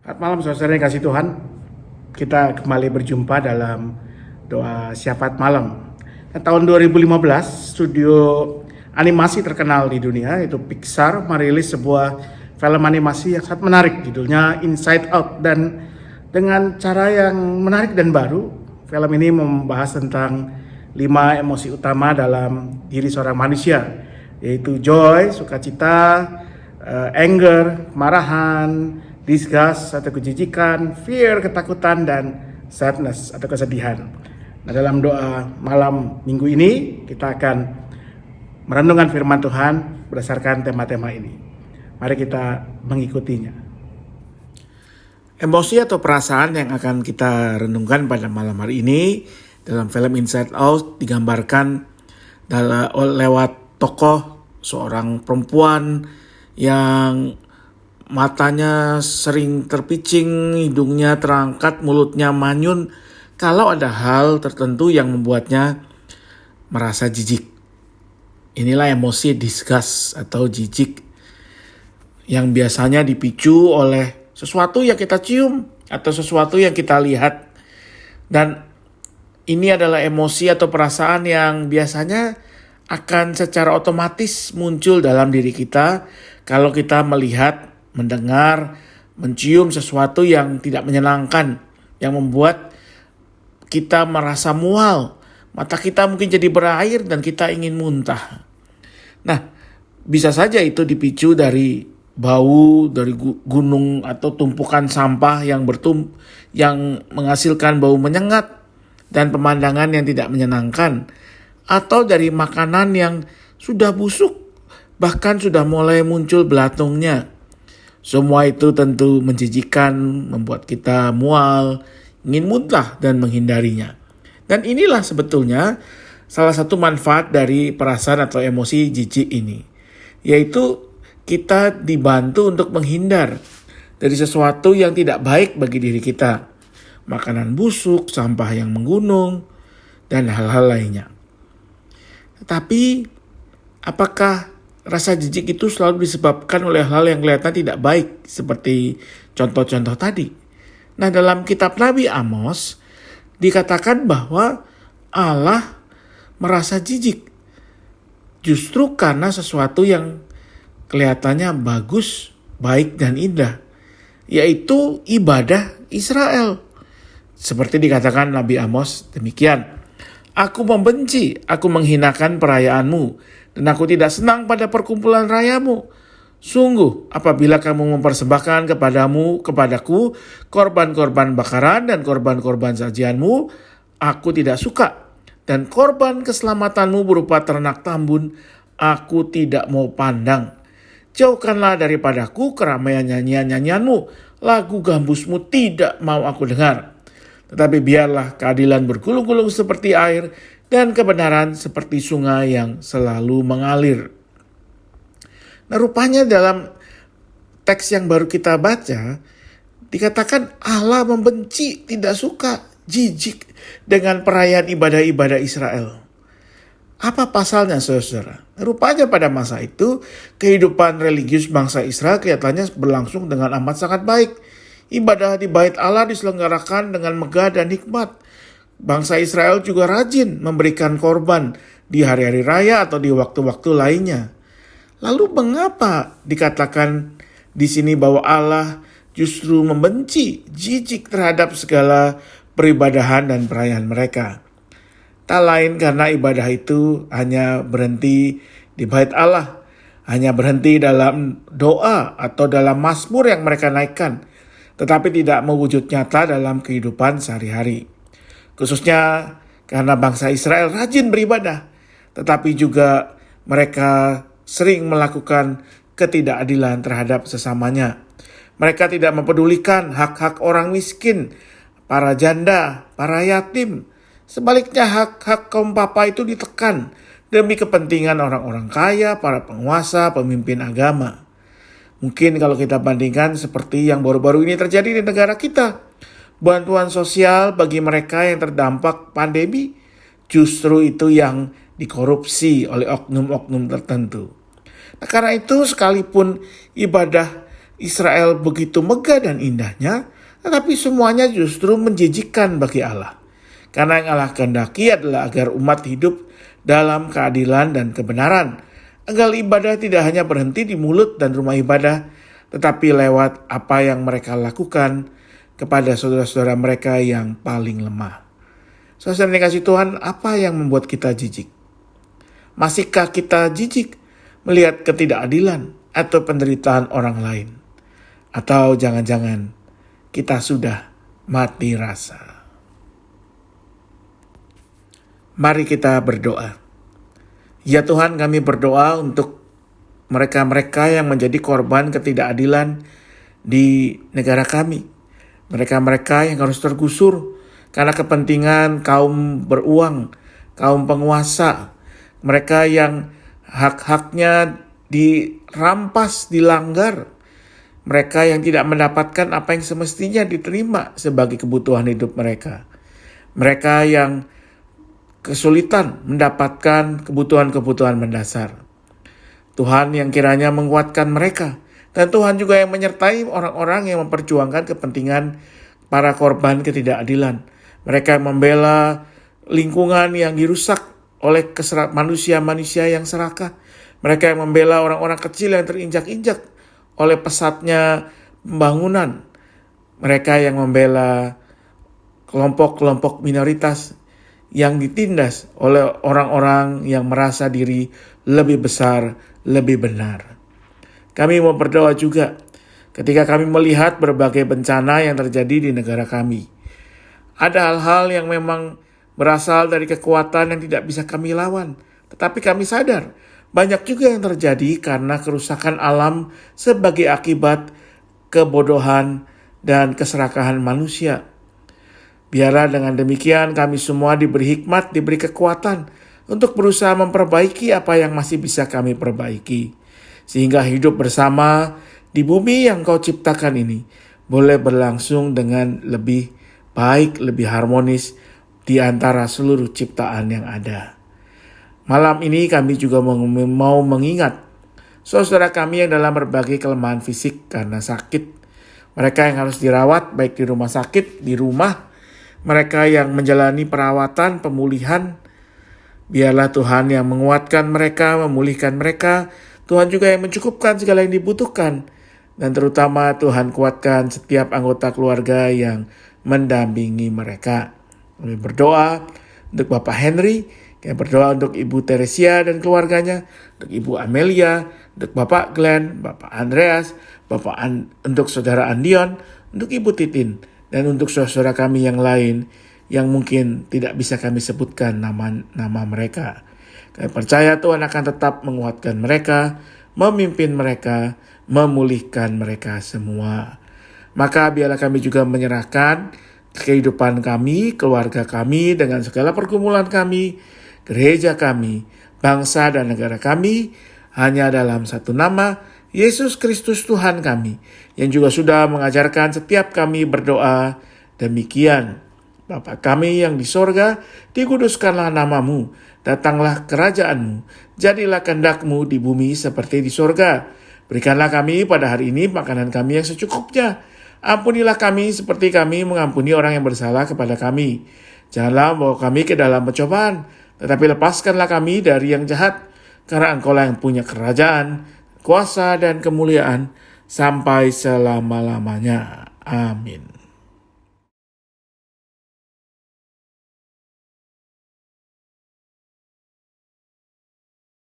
Selamat malam saudara yang kasih Tuhan. Kita kembali berjumpa dalam doa syafaat malam. Tahun 2015, studio animasi terkenal di dunia yaitu Pixar merilis sebuah film animasi yang sangat menarik, judulnya Inside Out, dan dengan cara yang menarik dan baru, film ini membahas tentang 5 emosi utama dalam diri seorang manusia, yaitu joy, sukacita, anger, kemarahan, disgust atau kejijikan, fear, ketakutan, dan sadness atau kesedihan. Nah, dalam doa malam minggu ini kita akan merenungkan firman Tuhan berdasarkan tema-tema ini. Mari kita mengikutinya. Emosi atau perasaan yang akan kita renungkan pada malam hari ini dalam film Inside Out digambarkan lewat tokoh seorang perempuan yang matanya sering terpicing, hidungnya terangkat, mulutnya manyun kalau ada hal tertentu yang membuatnya merasa jijik. Inilah emosi disgust atau jijik yang biasanya dipicu oleh sesuatu yang kita cium atau sesuatu yang kita lihat. Dan ini adalah emosi atau perasaan yang biasanya akan secara otomatis muncul dalam diri kita kalau kita melihat, mendengar, mencium sesuatu yang tidak menyenangkan, yang membuat kita merasa mual, mata kita mungkin jadi berair dan kita ingin muntah. Nah, bisa saja itu dipicu dari bau dari gunung atau tumpukan sampah yang menghasilkan bau menyengat dan pemandangan yang tidak menyenangkan, atau dari makanan yang sudah busuk, bahkan sudah mulai muncul belatungnya. Semua itu tentu menjijikan, membuat kita mual, ingin muntah dan menghindarinya. Dan inilah sebetulnya salah satu manfaat dari perasaan atau emosi jijik ini, yaitu kita dibantu untuk menghindar dari sesuatu yang tidak baik bagi diri kita. Makanan busuk, sampah yang menggunung, dan hal-hal lainnya. Tetapi apakah rasa jijik itu selalu disebabkan oleh hal yang kelihatan tidak baik seperti contoh-contoh tadi? Nah, dalam kitab Nabi Amos dikatakan bahwa Allah merasa jijik justru karena sesuatu yang kelihatannya bagus, baik dan indah, yaitu ibadah Israel. Seperti dikatakan Nabi Amos demikian, "Aku membenci, aku menghinakan perayaanmu, dan aku tidak senang pada perkumpulan rayamu. Sungguh, apabila kamu mempersembahkan kepadaku korban-korban bakaran dan korban-korban sajianmu, aku tidak suka. Dan korban keselamatanmu berupa ternak tambun, aku tidak mau pandang. Jauhkanlah daripadaku keramaian nyanyian-nyanyianmu, lagu gambusmu tidak mau aku dengar. Tetapi biarlah keadilan bergulung-gulung seperti air, dan kebenaran seperti sungai yang selalu mengalir." Nah, rupanya dalam teks yang baru kita baca, dikatakan Allah membenci, tidak suka, jijik dengan perayaan ibadah-ibadah Israel. Apa pasalnya, saudara? Rupanya pada masa itu, kehidupan religius bangsa Israel kelihatannya berlangsung dengan amat sangat baik. Ibadah di Bait Allah diselenggarakan dengan megah dan hikmat. Bangsa Israel juga rajin memberikan korban di hari-hari raya atau di waktu-waktu lainnya. Lalu mengapa dikatakan di sini bahwa Allah justru membenci, jijik terhadap segala peribadahan dan perayaan mereka? Tak lain karena ibadah itu hanya berhenti di Bait Allah, hanya berhenti dalam doa atau dalam mazmur yang mereka naikkan, tetapi tidak mewujud nyata dalam kehidupan sehari-hari. Khususnya karena bangsa Israel rajin beribadah, tetapi juga mereka sering melakukan ketidakadilan terhadap sesamanya. Mereka tidak mempedulikan hak-hak orang miskin, para janda, para yatim. Sebaliknya hak-hak kaum papa itu ditekan demi kepentingan orang-orang kaya, para penguasa, pemimpin agama. Mungkin kalau kita bandingkan seperti yang baru-baru ini terjadi di negara kita, bantuan sosial bagi mereka yang terdampak pandemi justru itu yang dikorupsi oleh oknum-oknum tertentu. Nah, karena itu sekalipun ibadah Israel begitu megah dan indahnya, tetapi semuanya justru menjijikkan bagi Allah. Karena yang Allah kehendaki adalah agar umat hidup dalam keadilan dan kebenaran. Agar ibadah tidak hanya berhenti di mulut dan rumah ibadah, tetapi lewat apa yang mereka lakukan kepada saudara-saudara mereka yang paling lemah. Saudara dikasih Tuhan, apa yang membuat kita jijik? Masihkah kita jijik melihat ketidakadilan atau penderitaan orang lain? Atau jangan-jangan kita sudah mati rasa? Mari kita berdoa. Ya Tuhan, kami berdoa untuk mereka-mereka yang menjadi korban ketidakadilan di negara kami. Mereka-mereka yang harus tergusur karena kepentingan kaum beruang, kaum penguasa. Mereka yang hak-haknya dirampas, dilanggar. Mereka yang tidak mendapatkan apa yang semestinya diterima sebagai kebutuhan hidup mereka. Mereka yang kesulitan mendapatkan kebutuhan-kebutuhan mendasar. Tuhan yang kiranya menguatkan mereka. Dan Tuhan juga yang menyertai orang-orang yang memperjuangkan kepentingan para korban ketidakadilan. Mereka yang membela lingkungan yang dirusak oleh manusia-manusia yang serakah. Mereka yang membela orang-orang kecil yang terinjak-injak oleh pesatnya pembangunan. Mereka yang membela kelompok-kelompok minoritas yang ditindas oleh orang-orang yang merasa diri lebih besar, lebih benar. Kami mau berdoa juga ketika kami melihat berbagai bencana yang terjadi di negara kami. Ada hal-hal yang memang berasal dari kekuatan yang tidak bisa kami lawan. Tetapi kami sadar, banyak juga yang terjadi karena kerusakan alam sebagai akibat kebodohan dan keserakahan manusia. Biarlah dengan demikian kami semua diberi hikmat, diberi kekuatan untuk berusaha memperbaiki apa yang masih bisa kami perbaiki. Sehingga hidup bersama di bumi yang Kau ciptakan ini boleh berlangsung dengan lebih baik, lebih harmonis di antara seluruh ciptaan yang ada. Malam ini kami juga mau mengingat saudara kami yang dalam berbagai kelemahan fisik karena sakit. Mereka yang harus dirawat baik di rumah sakit, di rumah. Mereka yang menjalani perawatan, pemulihan. Biarlah Tuhan yang menguatkan mereka, memulihkan mereka. Tuhan juga yang mencukupkan segala yang dibutuhkan. Dan terutama Tuhan kuatkan setiap anggota keluarga yang mendampingi mereka. Kami berdoa untuk Bapak Henry, kami berdoa untuk Ibu Teresia dan keluarganya, untuk Ibu Amelia, untuk Bapak Glenn, Bapak Andreas, untuk Saudara Andion, untuk Ibu Titin, dan untuk saudara kami yang lain yang mungkin tidak bisa kami sebutkan nama mereka. Kami percaya Tuhan akan tetap menguatkan mereka, memimpin mereka, memulihkan mereka semua. Maka biarlah kami juga menyerahkan kehidupan kami, keluarga kami, dengan segala pergumulan kami, gereja kami, bangsa dan negara kami, hanya dalam satu nama, Yesus Kristus Tuhan kami, yang juga sudah mengajarkan setiap kami berdoa demikian. Bapa kami yang di sorga, dikuduskanlah namamu, datanglah kerajaanmu, jadilah kehendak-Mu di bumi seperti di sorga. Berikanlah kami pada hari ini makanan kami yang secukupnya. Ampunilah kami seperti kami mengampuni orang yang bersalah kepada kami. Janganlah bawa kami ke dalam pencobaan, tetapi lepaskanlah kami dari yang jahat, karena Engkau-lah yang punya kerajaan, kuasa dan kemuliaan sampai selama-lamanya. Amin.